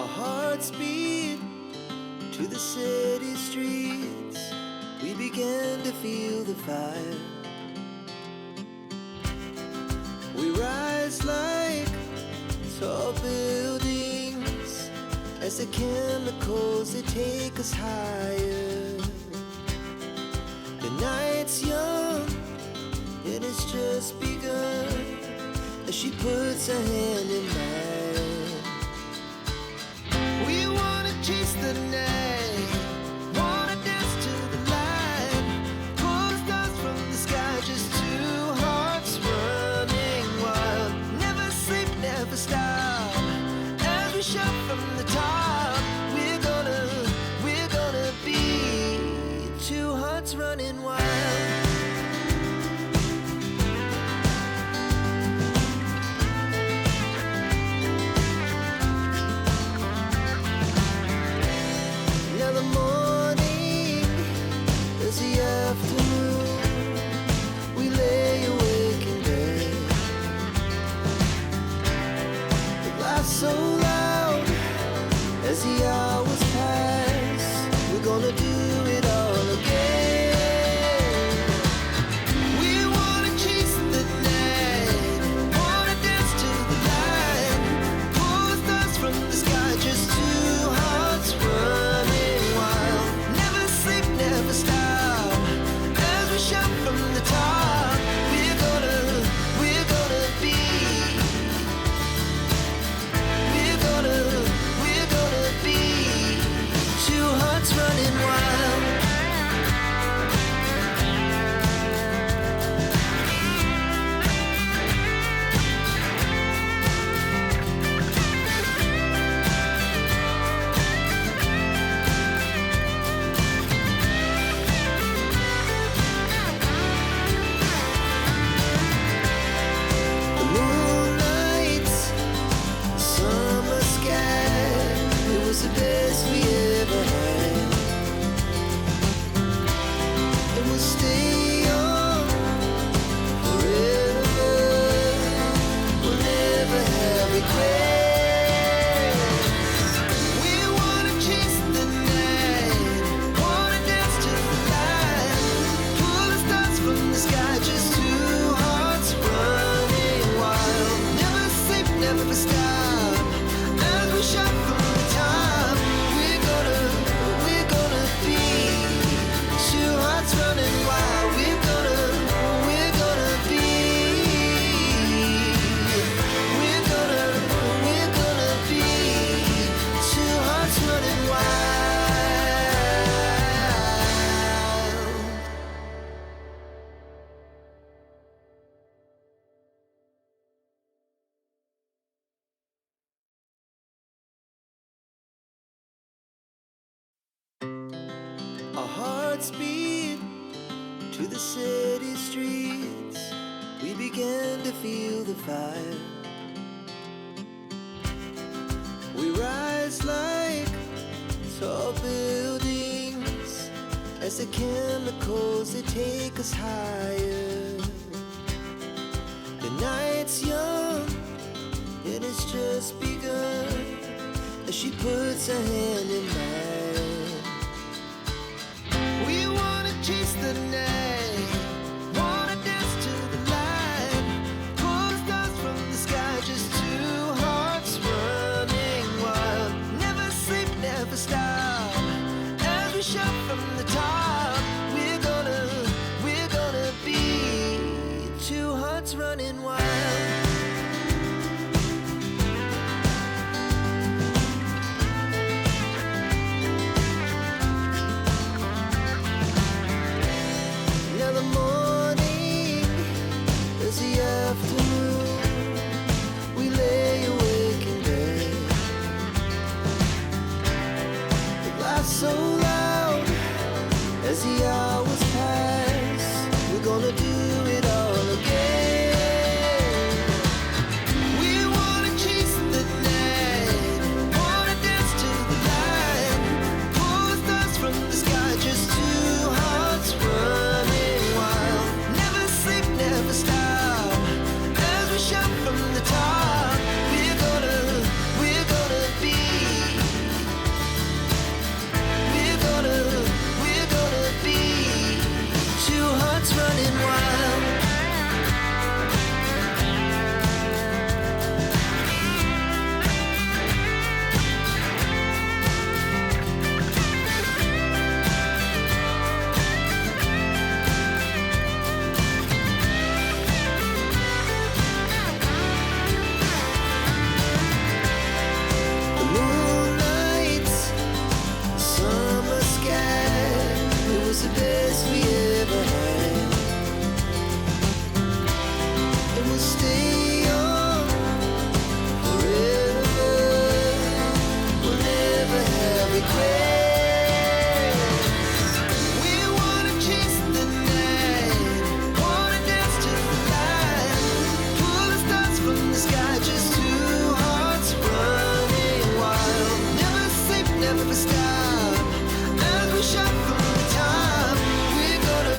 Our hearts beat to the city streets. We began to feel the fire. We rise like tall buildings as the chemicals, they take us higher. The night's young, it has just begun as she puts her hand in mine. We wanna chase the night, wanna dance to the light, pull the stars from the sky, just two hearts running wild. Never sleep, never stop, as we shout from the top. We're gonna be two hearts running wild. So loud as the hours pass, we're gonna do it all again. We wanna chase the night, wanna dance to the light, pull the stars from the sky, just two hearts running wild. Never sleep, never stop, as we shout from the top. We're gonna be two hearts running wild. The moonlight, summer sky, it was the best we ever had. And we'll stay on forever. We'll never have regrets. We wanna chase the night, wanna dance to the light, pull the stars from the sky, just two hearts running wild. Never sleep, never stop, as we shout from the top. We're gonna be two hearts running wild. We're gonna be two hearts running wild. Our hearts beat to the city streets. We began to feel the fire. We rise like tall buildings as the chemicals, they take us higher. The night's young, it has just begun as she puts her hand in mine. We wanna chase the night.